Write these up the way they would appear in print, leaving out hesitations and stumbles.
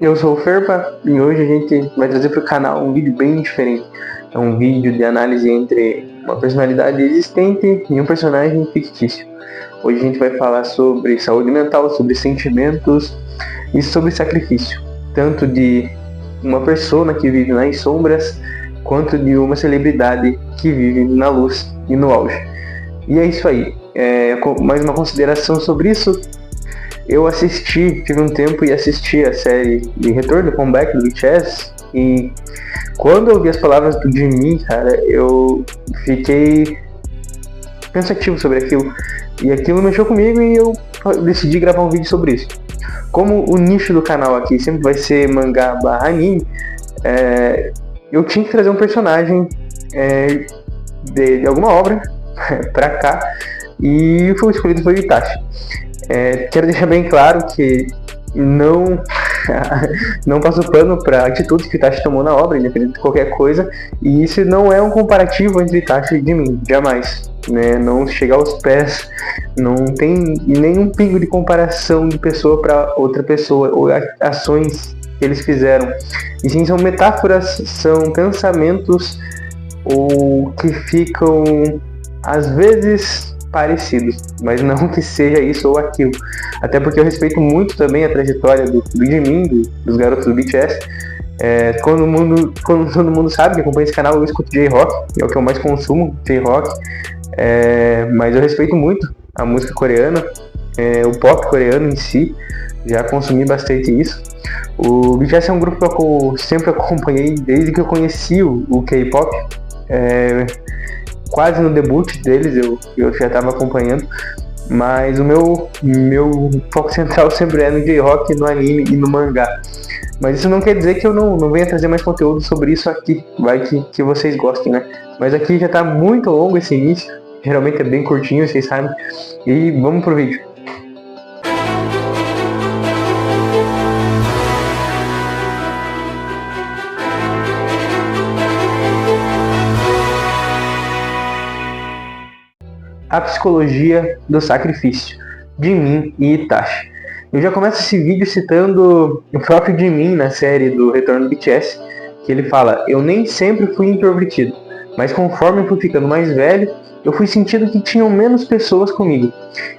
Eu sou o Ferpa e hoje a gente vai trazer para o canal um vídeo bem diferente. É um vídeo de análise entre uma personalidade existente e um personagem fictício. Hoje a gente vai falar sobre saúde mental, sobre sentimentos e sobre sacrifício, tanto de uma persona que vive nas sombras, quanto de uma celebridade que vive na luz e no auge. E é isso aí. Mais uma consideração sobre isso. Eu tive um tempo e assisti a série de Retorno do Comeback do BTS, e quando eu ouvi as palavras do Jimin, cara, eu fiquei pensativo sobre aquilo, e aquilo mexeu comigo e eu decidi gravar um vídeo sobre isso. Como o nicho do canal aqui sempre vai ser mangá / anime, eu tinha que trazer um personagem de alguma obra pra cá, e foi escolhido foi o Itachi. Quero deixar bem claro que não passo pano para atitudes que o Itachi tomou na obra, independente de qualquer coisa, e isso não é um comparativo entre Itachi e Jimin, jamais, né? Não chega aos pés, não tem nenhum pingo de comparação de pessoa para outra pessoa ou ações que eles fizeram, e sim são metáforas, são pensamentos ou que ficam às vezes parecidos, mas não que seja isso ou aquilo. Até porque eu respeito muito também a trajetória do Jimin, dos garotos do BTS. Quando todo mundo sabe que acompanha esse canal, eu escuto J-Rock, é o que eu mais consumo, J-Rock. Mas eu respeito muito a música coreana, o pop coreano em si, já consumi bastante isso. O BTS é um grupo que eu sempre acompanhei desde que eu conheci o K-pop. Quase no debut deles eu já estava acompanhando, mas o meu foco central sempre é no J-Rock, no anime e no mangá. Mas isso não quer dizer que eu não venha trazer mais conteúdo sobre isso aqui, vai que vocês gostem, né? Mas aqui já está muito longo esse início, geralmente é bem curtinho, vocês sabem, e vamos pro vídeo. A psicologia do sacrifício, Jimin e Itachi. Eu já começo esse vídeo citando o próprio Jimin na série do Retorno do BTS, que ele fala: eu nem sempre fui introvertido, mas conforme eu fui ficando mais velho, eu fui sentindo que tinham menos pessoas comigo,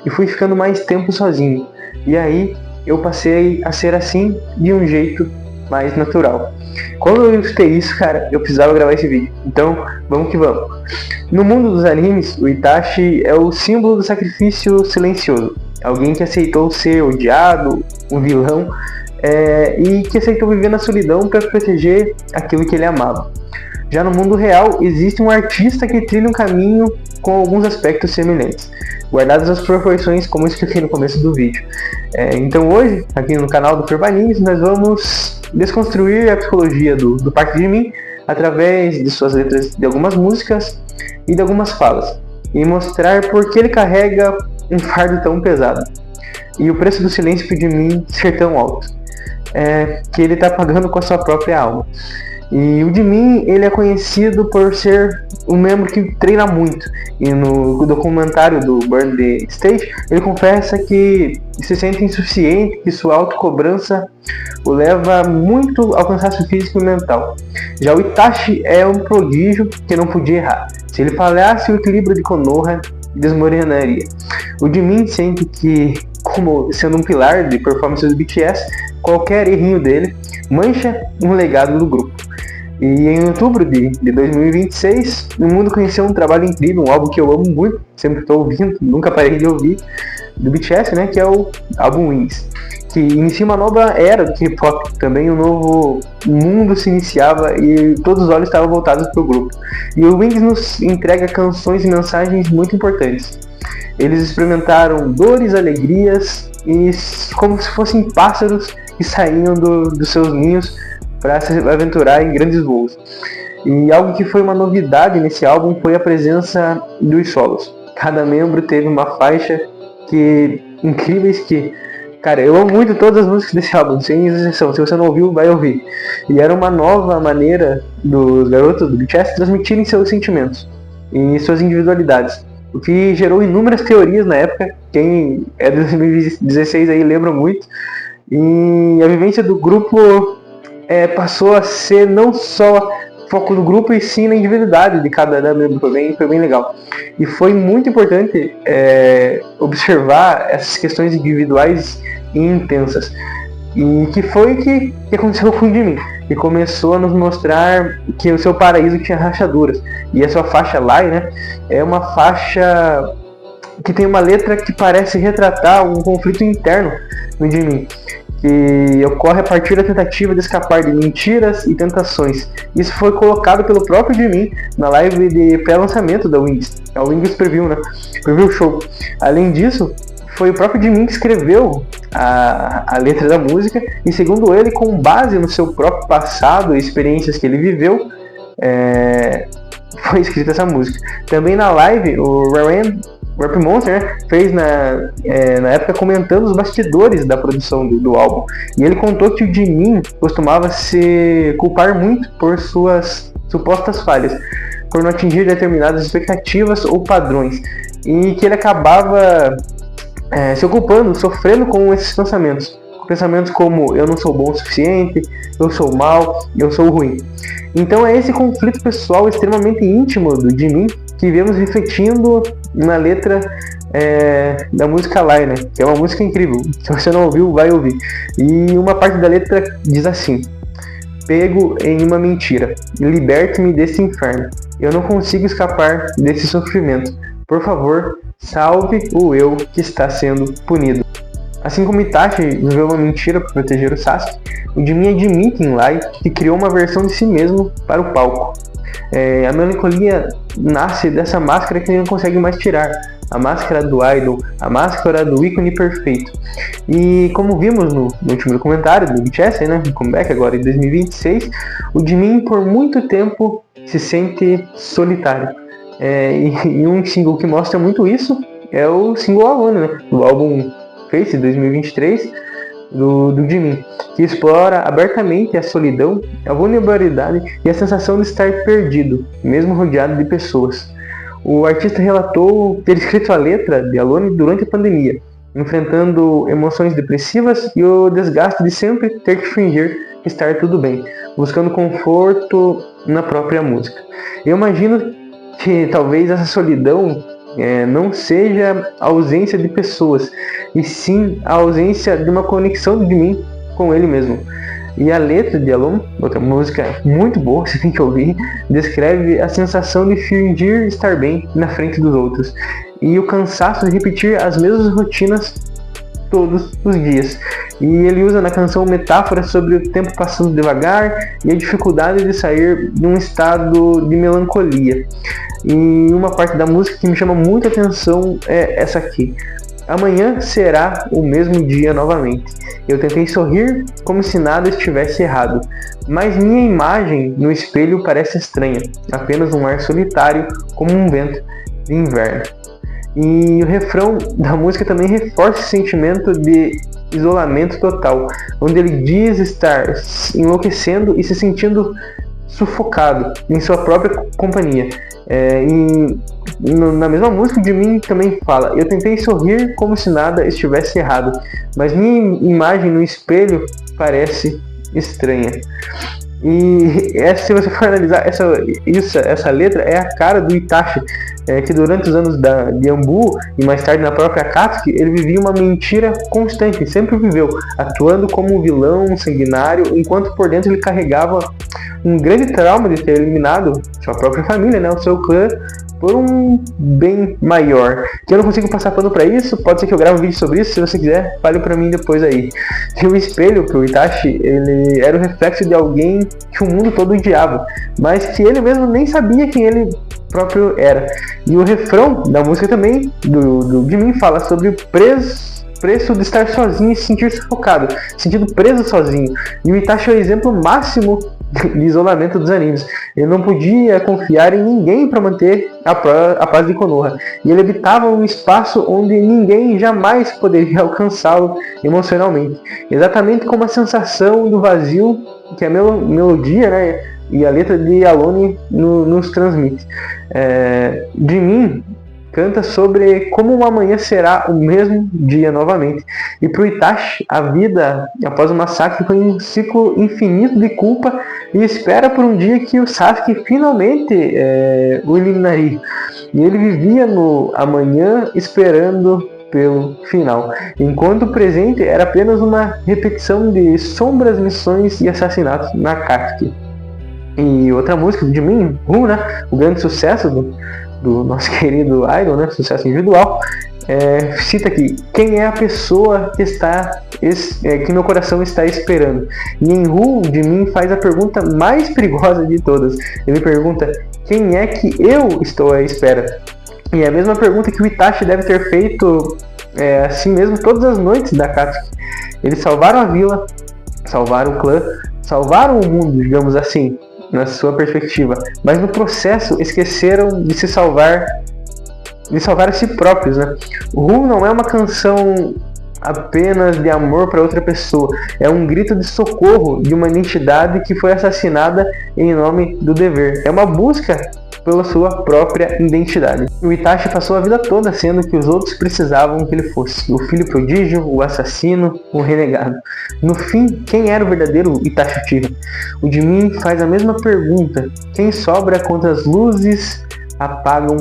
e fui ficando mais tempo sozinho, e aí eu passei a ser assim de um jeito mais natural. Quando eu escutei isso, cara, eu precisava gravar esse vídeo, então vamos que vamos. No mundo dos animes, o Itachi é o símbolo do sacrifício silencioso. Alguém que aceitou ser odiado, um vilão, e que aceitou viver na solidão para proteger aquilo que ele amava. Já no mundo real, existe um artista que trilha um caminho com alguns aspectos semelhantes, guardadas as proporções como eu expliquei no começo do vídeo. Então hoje, aqui no canal do Ferpa Animes, nós vamos desconstruir a psicologia do Park Jimin através de suas letras de algumas músicas e de algumas falas, e mostrar por que ele carrega um fardo tão pesado e o preço do silêncio de mim ser tão alto, que ele está pagando com a sua própria alma. E o Jimin, ele é conhecido por ser um membro que treina muito, e no documentário do Burn the Stage ele confessa que se sente insuficiente, que sua autocobrança o leva muito ao cansaço físico e mental. Já o Itachi é um prodígio que não podia errar. Se ele falhasse, o equilíbrio de Konoha desmoronaria. O Jimin sente que, como sendo um pilar de performance do BTS, qualquer errinho dele mancha um legado do grupo. E em outubro de 2026, o mundo conheceu um trabalho incrível, um álbum que eu amo muito, sempre estou ouvindo, nunca parei de ouvir, do BTS, né, que é o álbum Wings, que inicia uma nova era do K-pop, também um novo mundo se iniciava e todos os olhos estavam voltados para o grupo. E o Wings nos entrega canções e mensagens muito importantes. Eles experimentaram dores, alegrias, e como se fossem pássaros que saíam dos seus ninhos para se aventurar em grandes voos. E algo que foi uma novidade nesse álbum foi a presença dos solos. Cada membro teve uma faixa incríveis que, cara, eu amo muito todas as músicas desse álbum, sem exceção. Se você não ouviu, vai ouvir. E era uma nova maneira dos garotos do BTS transmitirem seus sentimentos e suas individualidades, o que gerou inúmeras teorias na época. Quem é de 2016 aí lembra muito, E a vivência do grupo passou a ser não só foco do grupo, e sim na individualidade de cada membro. Foi bem legal. E foi muito importante observar essas questões individuais e intensas. E que foi que aconteceu com o Jimin, que começou a nos mostrar que o seu paraíso tinha rachaduras. E a sua faixa Lai, né, é uma faixa que tem uma letra que parece retratar um conflito interno no Jimin, que ocorre a partir da tentativa de escapar de mentiras e tentações. Isso foi colocado pelo próprio Jimin na live de pré-lançamento da Wings. A Wings Preview, né? Preview Show. Além disso, foi o próprio Jimin que escreveu a letra da música, e segundo ele, com base no seu próprio passado e experiências que ele viveu, foi escrita essa música. Também na live, o Rap Monster, né, fez na época comentando os bastidores da produção do álbum. E ele contou que o Jimin costumava se culpar muito por suas supostas falhas, por não atingir determinadas expectativas ou padrões, e que ele acabava se ocupando, sofrendo com esses pensamentos. Pensamentos como: eu não sou bom o suficiente, eu sou mal, eu sou ruim. Então é esse conflito pessoal extremamente íntimo do Jimin que vemos refletindo na letra da música Lai, né? Que é uma música incrível. Se você não ouviu, vai ouvir. E uma parte da letra diz assim: pego em uma mentira, liberte-me desse inferno. Eu não consigo escapar desse sofrimento. Por favor, salve o eu que está sendo punido. Assim como Itachi viveu uma mentira para proteger o Sasuke, o Jimin admite em Lai que criou uma versão de si mesmo para o palco. A melancolia nasce dessa máscara que ele não consegue mais tirar, a máscara do idol, a máscara do ícone perfeito. E como vimos no último documentário do BTS, né, no comeback agora em 2026, o Jimin por muito tempo se sente solitário. E um single que mostra muito isso é o single Alone, né, do álbum Face 2023 do Jimin, que explora abertamente a solidão, a vulnerabilidade e a sensação de estar perdido, mesmo rodeado de pessoas. O artista relatou ter escrito a letra de Alone durante a pandemia, enfrentando emoções depressivas e o desgaste de sempre ter que fingir estar tudo bem, buscando conforto na própria música. Eu imagino que talvez essa solidão não seja a ausência de pessoas, e sim a ausência de uma conexão de mim com ele mesmo. E a letra de Alone, outra música muito boa, você tem que ouvir, descreve a sensação de fingir estar bem na frente dos outros e o cansaço de repetir as mesmas rotinas todos os dias. E ele usa na canção metáforas sobre o tempo passando devagar e a dificuldade de sair de um estado de melancolia. E uma parte da música que me chama muita atenção é essa aqui: amanhã será o mesmo dia novamente. Eu tentei sorrir como se nada estivesse errado, mas minha imagem no espelho parece estranha, apenas um ar solitário como um vento de inverno. E o refrão da música também reforça esse sentimento de isolamento total, onde ele diz estar enlouquecendo e se sentindo sufocado em sua própria companhia. Na mesma música, o Jimin também fala: eu tentei sorrir como se nada estivesse errado, mas minha imagem no espelho parece estranha. E se você for analisar essa letra, é a cara do Itachi, que durante os anos de Anbu e mais tarde na própria Akatsuki, ele vivia uma mentira constante, sempre viveu, atuando como um vilão sanguinário, enquanto por dentro ele carregava um grande trauma de ter eliminado sua própria família, né, o seu clã, por um bem maior. Que eu não consigo passar pano pra isso, pode ser que eu grave um vídeo sobre isso, se você quiser, fale pra mim depois aí. E o espelho pro Itachi, ele era o reflexo de alguém que o mundo todo odiava, mas que ele mesmo nem sabia quem ele próprio era. E o refrão da música também, do Jimin, fala sobre o preço de estar sozinho e se sentir sufocado, sentindo preso sozinho. E o Itachi é o exemplo máximo de isolamento dos animes. Ele não podia confiar em ninguém para manter a paz de Konoha. E ele habitava um espaço onde ninguém jamais poderia alcançá-lo emocionalmente. Exatamente como a sensação do vazio que a melodia, né, e a letra de Alone nos transmite. Jimin canta sobre como o amanhã será o mesmo dia novamente. E para o Itachi, a vida após o massacre foi um ciclo infinito de culpa e espera por um dia que o Sasuke finalmente o eliminaria. E ele vivia no amanhã esperando pelo final, enquanto o presente era apenas uma repetição de sombras, missões e assassinatos na Akatsuki. E outra música de mim, né? O grande sucesso do nosso querido Idol, né? Sucesso individual, cita aqui: quem é a pessoa que meu coração está esperando? E em Ru, de mim, faz a pergunta mais perigosa de todas. Ele pergunta: quem é que eu estou à espera? E é a mesma pergunta que o Itachi deve ter feito assim mesmo todas as noites da Akatsuki. Eles salvaram a vila, salvaram o clã, salvaram o mundo, digamos assim, na sua perspectiva, mas no processo esqueceram de salvar a si próprios, né? O Ru não é uma canção apenas de amor para outra pessoa, é um grito de socorro de uma entidade que foi assassinada em nome do dever. É uma busca pela sua própria identidade. O Itachi passou a vida toda sendo que os outros precisavam que ele fosse: o filho prodígio, o assassino, o renegado. No fim, quem era o verdadeiro Itachi Uchiha? O Jimin faz a mesma pergunta: quem sobra quando as luzes apagam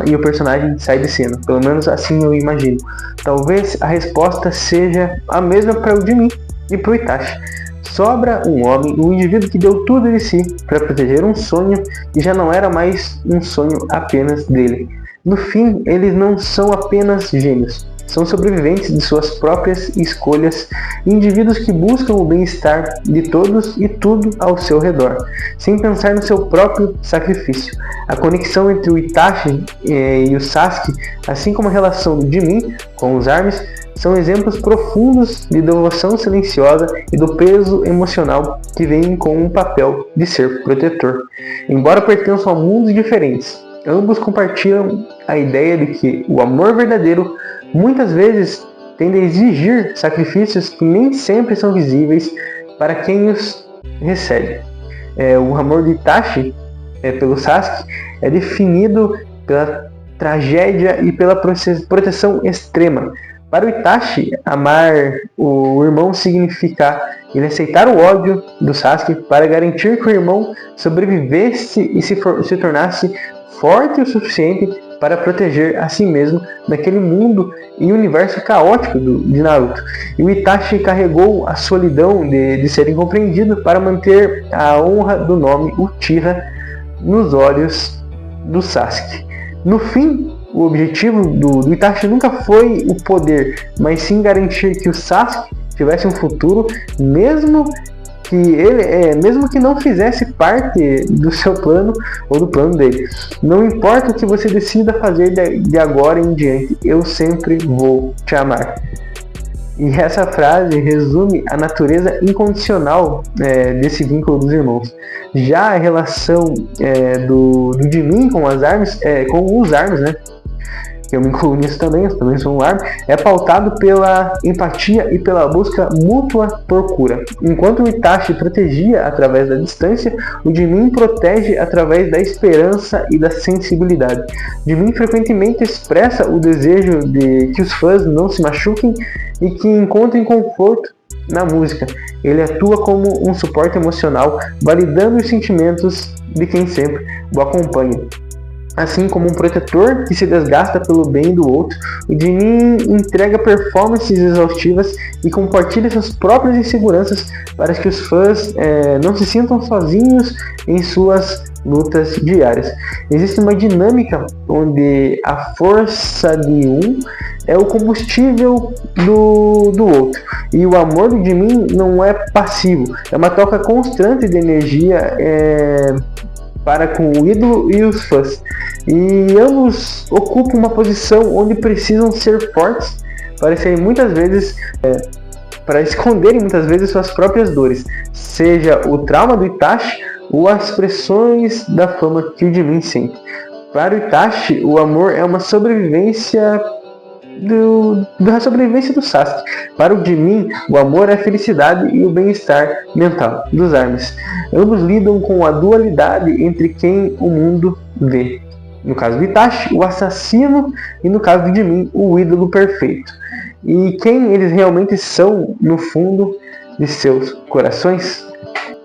e o personagem sai de cena? Pelo menos assim eu imagino. Talvez a resposta seja a mesma para o Jimin e para o Itachi. Sobra um homem, um indivíduo que deu tudo de si para proteger um sonho e já não era mais um sonho apenas dele. No fim, eles não são apenas gênios, são sobreviventes de suas próprias escolhas, indivíduos que buscam o bem-estar de todos e tudo ao seu redor, sem pensar no seu próprio sacrifício. A conexão entre o Itachi e o Sasuke, assim como a relação do Jimin com os Arms, são exemplos profundos de devoção silenciosa e do peso emocional que vem com um papel de ser protetor. Embora pertençam a mundos diferentes, ambos compartilham a ideia de que o amor verdadeiro muitas vezes tende a exigir sacrifícios que nem sempre são visíveis para quem os recebe. O amor de Itachi pelo Sasuke é definido pela tragédia e pela proteção extrema. Para o Itachi, amar o irmão significa ele aceitar o ódio do Sasuke para garantir que o irmão sobrevivesse e se tornasse forte o suficiente para proteger a si mesmo daquele mundo e universo caótico de Naruto. E o Itachi carregou a solidão de ser incompreendido para manter a honra do nome Uchiha nos olhos do Sasuke. No fim, o objetivo do Itachi nunca foi o poder, mas sim garantir que o Sasuke tivesse um futuro, mesmo que não fizesse parte do seu plano ou do plano dele. Não importa o que você decida fazer de agora em diante, eu sempre vou te amar. E essa frase resume a natureza incondicional desse vínculo dos irmãos. Já a relação do Jimin com os Arms, né? Eu me incluo nisso também, eu também sou um ARM, é pautado pela empatia e pela busca mútua por cura. Enquanto o Itachi protegia através da distância, o Jimin protege através da esperança e da sensibilidade. Jimin frequentemente expressa o desejo de que os fãs não se machuquem e que encontrem conforto na música. Ele atua como um suporte emocional, validando os sentimentos de quem sempre o acompanha. Assim como um protetor que se desgasta pelo bem do outro, o Jimin entrega performances exaustivas e compartilha suas próprias inseguranças para que os fãs não se sintam sozinhos em suas lutas diárias. Existe uma dinâmica onde a força de um é o combustível do outro, e o amor do Jimin não é passivo, é uma troca constante de energia para com o ídolo e os fãs. E ambos ocupam uma posição onde precisam ser fortes para esconderem muitas vezes suas próprias dores, seja o trauma do Itachi ou as pressões da fama que o Jimin sente. Para o Itachi, o amor é uma sobrevivência da sobrevivência do Sasuke. Para o Jimin, o amor é a felicidade e o bem-estar mental dos Arms. Ambos lidam com a dualidade entre quem o mundo vê. No caso do Itachi, o assassino, e no caso do Jimin, o ídolo perfeito. E quem eles realmente são no fundo de seus corações?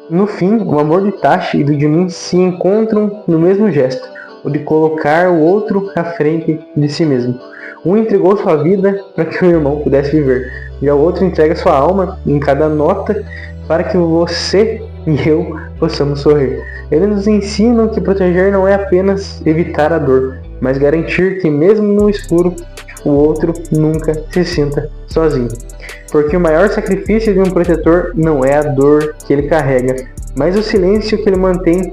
No fim, o amor do Itachi e do Jimin se encontram no mesmo gesto, o de colocar o outro à frente de si mesmo. Um entregou sua vida para que o irmão pudesse viver, e o outro entrega sua alma em cada nota para que você e eu possamos sorrir. Eles nos ensinam que proteger não é apenas evitar a dor, mas garantir que mesmo no escuro, o outro nunca se sinta sozinho. Porque o maior sacrifício de um protetor não é a dor que ele carrega, mas o silêncio que ele mantém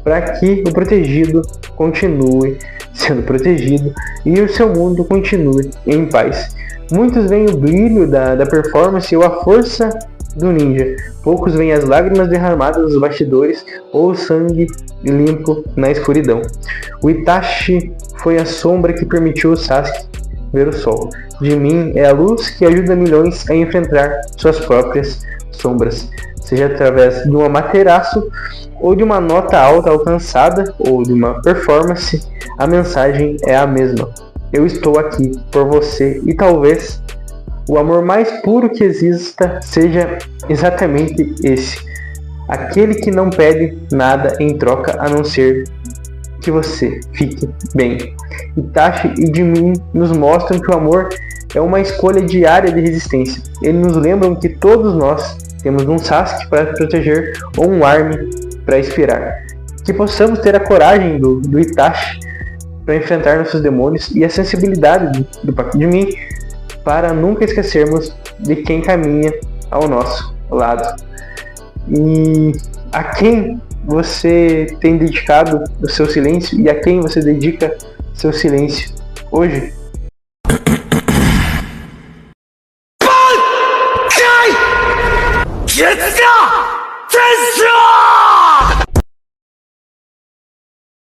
para que o protegido continue sendo protegido e o seu mundo continue em paz. Muitos veem o brilho da performance ou a força do ninja. Poucos veem as lágrimas derramadas nos bastidores ou o sangue limpo na escuridão. O Itachi foi a sombra que permitiu o Sasuke ver o sol. Jimin é a luz que ajuda milhões a enfrentar suas próprias sombras, seja através de um amaterasu ou de uma nota alta alcançada ou de uma performance, a mensagem é a mesma. Eu estou aqui por você e talvez o amor mais puro que exista seja exatamente esse. Aquele que não pede nada em troca a não ser que você fique bem. Itachi e Jimin nos mostram que o amor é uma escolha diária de resistência. Eles nos lembram que todos nós temos um Sasuke para proteger ou um Armin para inspirar. Que possamos ter a coragem do Itachi para enfrentar nossos demônios e a sensibilidade do Pac Jimin para nunca esquecermos de quem caminha ao nosso lado. E a quem você tem dedicado o seu silêncio e a quem você dedica seu silêncio hoje?